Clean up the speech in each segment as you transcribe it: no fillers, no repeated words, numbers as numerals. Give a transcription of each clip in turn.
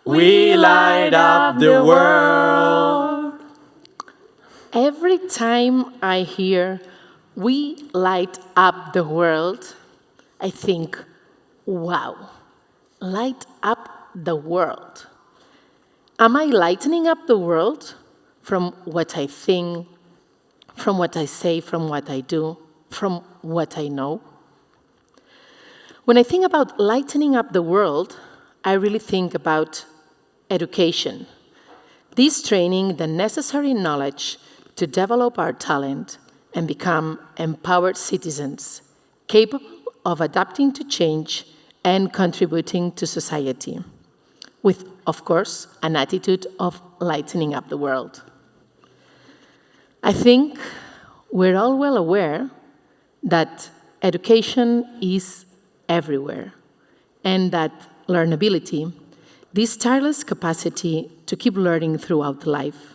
We light up the world. Every time I hear "we light up the world," I think, wow, light up the world. Am I lightening up the world from what I think, from what I say, from what I do, from what I know? When I think about lightening up the world, I really think about education. This training, the necessary knowledge to develop our talent and become empowered citizens, capable of adapting to change and contributing to society, with, of course, an attitude of lightening up the world. I think we're all well aware that education is everywhere, and that learnability, this tireless capacity to keep learning throughout life,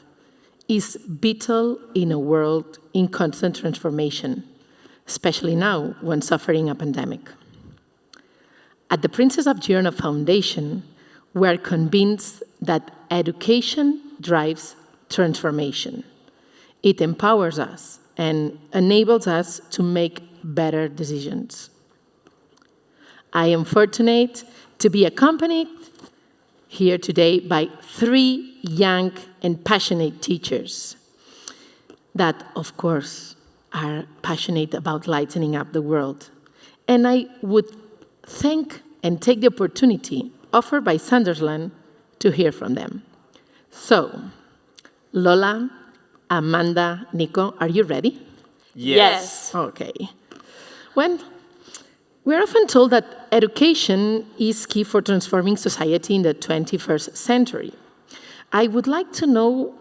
is vital in a world in constant transformation, especially now when suffering a pandemic. At the Princesa of Girona Foundation, we are convinced that education drives transformation. It empowers us and enables us to make better decisions. I am fortunate to be accompanied here today by 3 young and passionate teachers that, of course, are passionate about lightening up the world. And I would thank and take the opportunity offered by Sondersland to hear from them. So, Lola, Amanda, Nico, are you ready? Yes. Okay. Well, we're often told that education is key for transforming society in the 21st century. I would like to know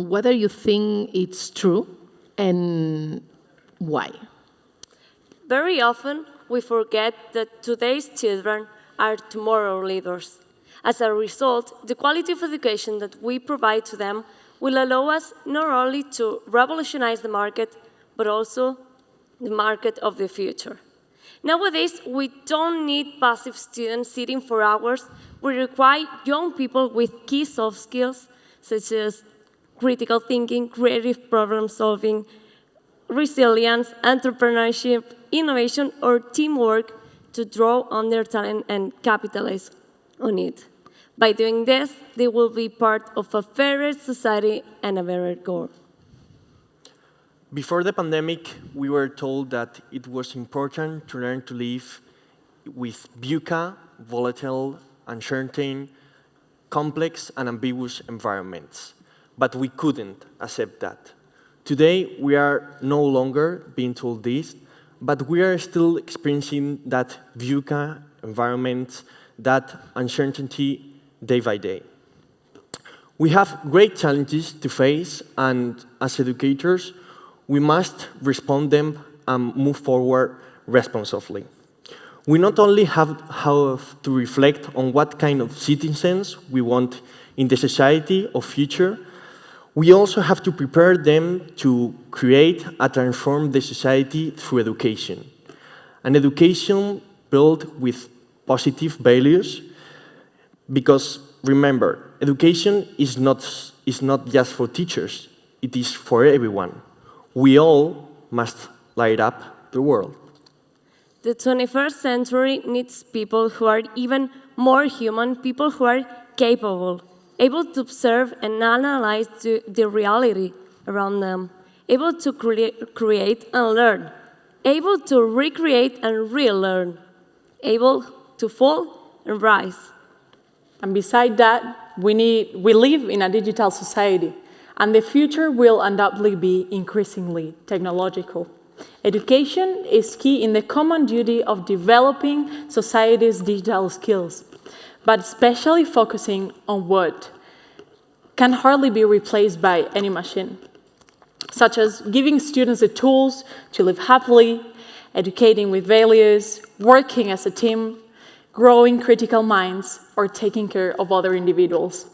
whether you think it's true and why. Very often, we forget that today's children are tomorrow's leaders. As a result, the quality of education that we provide to them will allow us not only to revolutionize the market, but also the market of the future. Nowadays, we don't need passive students sitting for hours. We require young people with key soft skills, such as critical thinking, creative problem solving, resilience, entrepreneurship, innovation, or teamwork to draw on their talent and capitalize on it. By doing this, they will be part of a fairer society and a better goal. Before the pandemic, we were told that it was important to learn to live with VUCA, volatile, uncertain, complex, and ambiguous environments. But we couldn't accept that. Today, we are no longer being told this, but we are still experiencing that VUCA environment, that uncertainty day by day. We have great challenges to face, and as educators, we must respond them and move forward responsibly. We not only have to reflect on what kind of citizens we want in the society of future, we also have to prepare them to create and transform the society through education. An education built with positive values, because remember, education is not just for teachers, it is for everyone. We all must light up the world. The 21st century needs people who are even more human, people who are capable, able to observe and analyze the reality around them, able to create and learn, able to recreate and relearn, able to fall and rise. And beside that, we live in a digital society, and the future will undoubtedly be increasingly technological. Education is key in the common duty of developing society's digital skills, but especially focusing on what can hardly be replaced by any machine, such as giving students the tools to live happily, educating with values, working as a team, growing critical minds, or taking care of other individuals.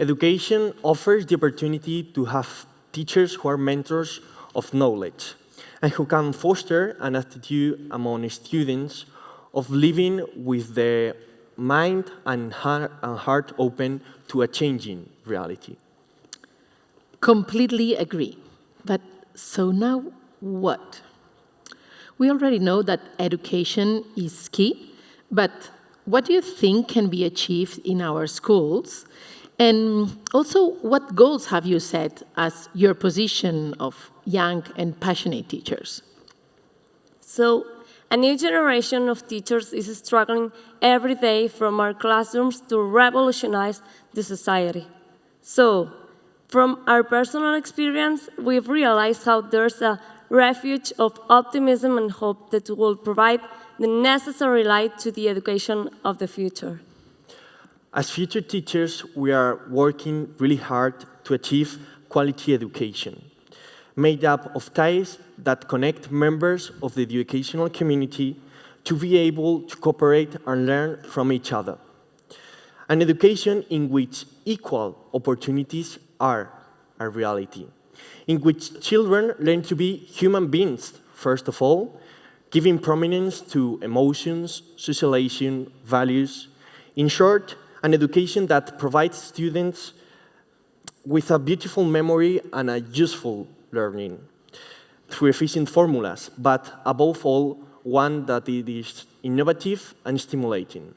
Education offers the opportunity to have teachers who are mentors of knowledge and who can foster an attitude among students of living with the mind and heart open to a changing reality. Completely agree. But so now what? We already know that education is key, but what do you think can be achieved in our schools? And also, what goals have you set as your position of young and passionate teachers? So, a new generation of teachers is struggling every day from our classrooms to revolutionize the society. So, from our personal experience, we've realized how there's a refuge of optimism and hope that will provide the necessary light to the education of the future. As future teachers, we are working really hard to achieve quality education, made up of ties that connect members of the educational community to be able to cooperate and learn from each other. An education in which equal opportunities are a reality, in which children learn to be human beings, first of all, giving prominence to emotions, socialization, values. In short, an education that provides students with a beautiful memory and a useful learning through efficient formulas, but above all, one that is innovative and stimulating.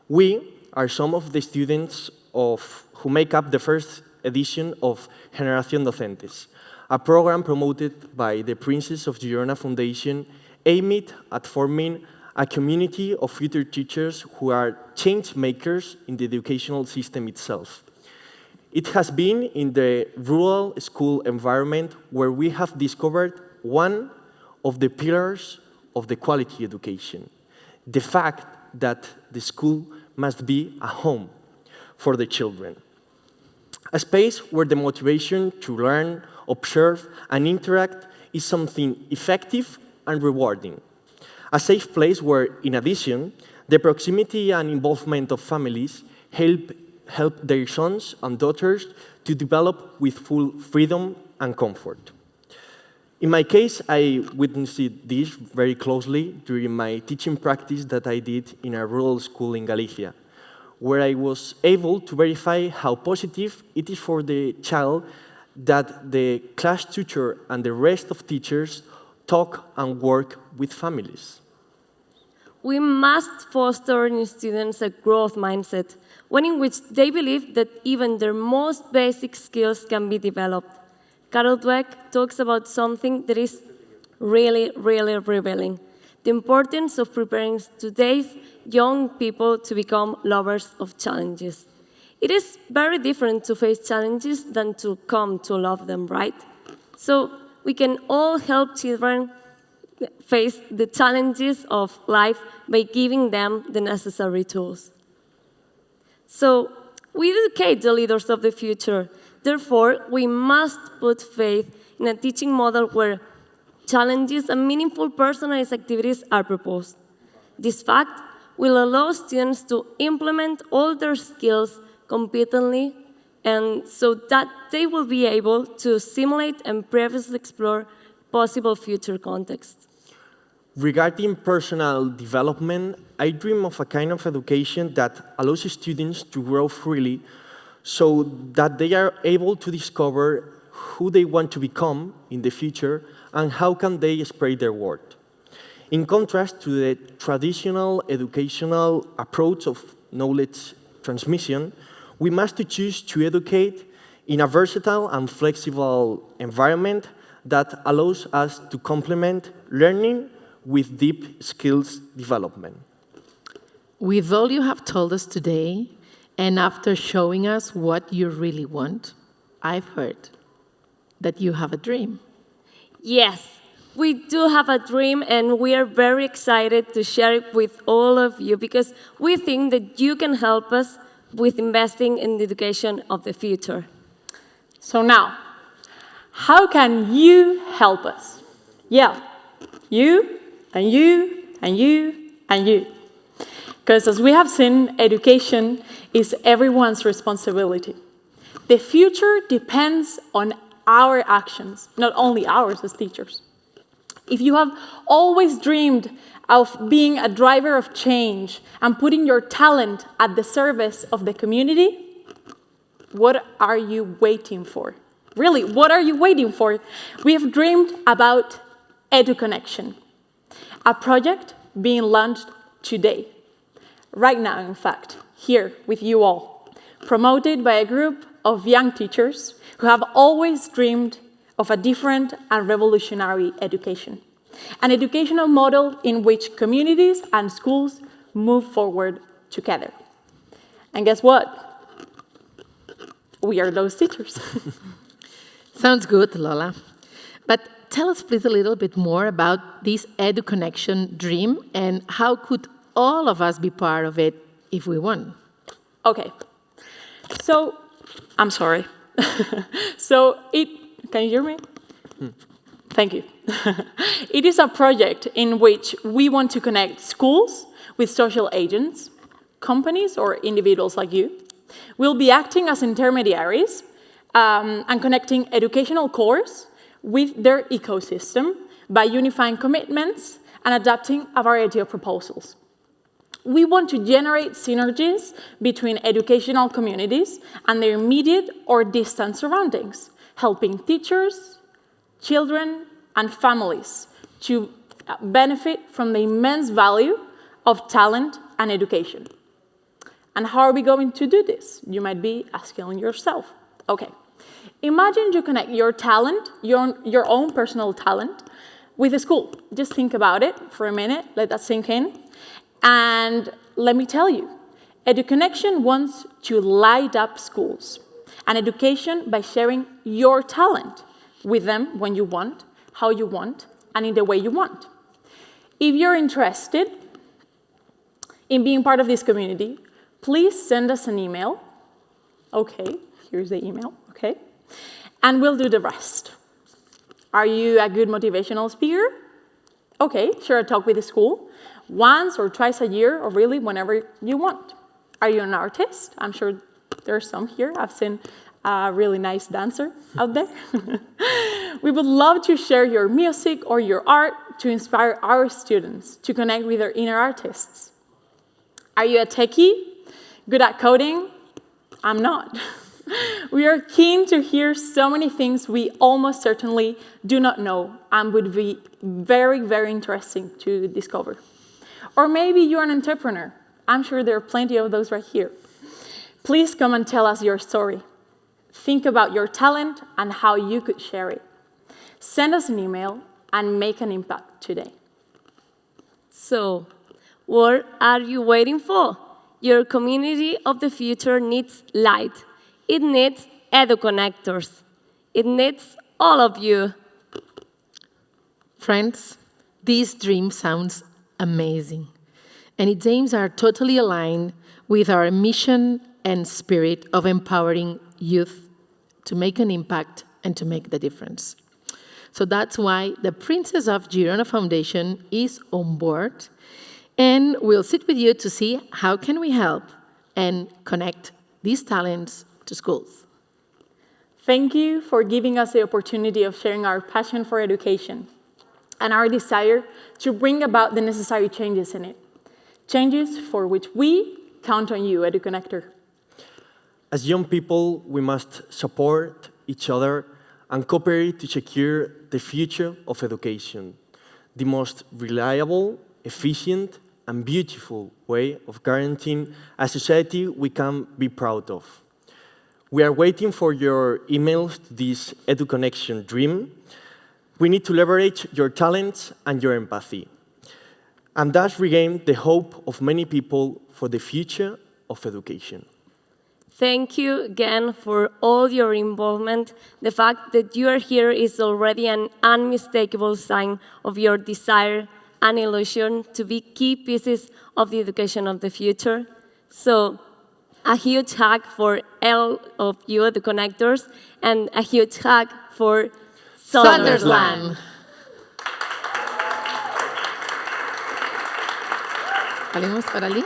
We are some of the students who make up the first edition of Generación Docentes, a program promoted by the Princesa of Girona Fundación aimed at forming a community of future teachers who are change makers in the educational system itself. It has been in the rural school environment where we have discovered one of the pillars of the quality education, the fact that the school must be a home for the children, a space where the motivation to learn, observe, and interact is something effective and rewarding. A safe place where, in addition, the proximity and involvement of families help their sons and daughters to develop with full freedom and comfort. In my case, I witnessed this very closely during my teaching practice that I did in a rural school in Galicia, where I was able to verify how positive it is for the child that the class tutor and the rest of teachers talk and work with families. We must foster in students a growth mindset, one in which they believe that even their most basic skills can be developed. Carol Dweck talks about something that is really revealing: the importance of preparing today's young people to become lovers of challenges. It is very different to face challenges than to come to love them, right? So we can all help children face the challenges of life by giving them the necessary tools. So we educate the leaders of the future. Therefore, we must put faith in a teaching model where challenges and meaningful personalized activities are proposed. This fact will allow students to implement all their skills competently, and so that they will be able to simulate and previously explore possible future contexts. Regarding personal development, I dream of a kind of education that allows students to grow freely so that they are able to discover who they want to become in the future and how can they spread their word. In contrast to the traditional educational approach of knowledge transmission, we must choose to educate in a versatile and flexible environment that allows us to complement learning with deep skills development. With all you have told us today, and after showing us what you really want, I've heard that you have a dream. Yes, we do have a dream, and we are very excited to share it with all of you because we think that you can help us with investing in the education of the future. So now, how can you help us? Yeah, you, and you, and you, and you. Because as we have seen, education is everyone's responsibility. The future depends on our actions, not only ours as teachers. If you have always dreamed of being a driver of change and putting your talent at the service of the community, what are you waiting for? Really, what are you waiting for? We have dreamed about Educonnection, a project being launched today, right now, in fact, here with you all, promoted by a group of young teachers who have always dreamed of a different and revolutionary education, an educational model in which communities and schools move forward together. And guess what? We are those teachers. Sounds good, Lola. But tell us, please, a little bit more about this Educonnection dream and how could all of us be part of it if we want? Okay. So, I'm sorry. Can you hear me? Thank you. It is a project in which we want to connect schools with social agents, companies or individuals like you. We'll be acting as intermediaries and connecting educational cores with their ecosystem by unifying commitments and adapting a variety of proposals. We want to generate synergies between educational communities and their immediate or distant surroundings, helping teachers, children, and families to benefit from the immense value of talent and education. And how are we going to do this? You might be asking yourself. Okay. Imagine you connect your talent, your own personal talent, with a school. Just think about it for a minute, let that sink in. And let me tell you, Educonnection wants to light up schools and education by sharing your talent with them when you want, how you want, and in the way you want. If you're interested in being part of this community, please send us an email. Okay, here's the email, okay? And we'll do the rest. Are you a good motivational speaker? Okay, share a talk with the school once or twice a year, or really whenever you want. Are you an artist? I'm sure there's some here. I've seen a really nice dancer out there. We would love to share your music or your art to inspire our students to connect with their inner artists. Are you a techie? Good at coding? I'm not. We are keen to hear so many things we almost certainly do not know and would be very, very interesting to discover. Or maybe you're an entrepreneur. I'm sure there are plenty of those right here. Please come and tell us your story. Think about your talent and how you could share it. Send us an email and make an impact today. So, what are you waiting for? Your community of the future needs light. It needs Educonnectors. It needs all of you. Friends, this dream sounds amazing, and its aims are totally aligned with our mission and spirit of empowering youth to make an impact and to make the difference. So that's why the Princesa of Girona Foundation is on board, and we'll sit with you to see how can we help and connect these talents to schools. Thank you for giving us the opportunity of sharing our passion for education and our desire to bring about the necessary changes in it. Changes for which we count on you, Educonnector. As young people, we must support each other and cooperate to secure the future of education, the most reliable, efficient, and beautiful way of guaranteeing a society we can be proud of. We are waiting for your emails to this Educonnection dream. We need to leverage your talents and your empathy, and thus regain the hope of many people for the future of education. Thank you again for all your involvement. The fact that you are here is already an unmistakable sign of your desire and illusion to be key pieces of the education of the future. So, a huge hug for all of you, the connectors, and a huge hug for Sondersland. ¿Salimos para allí?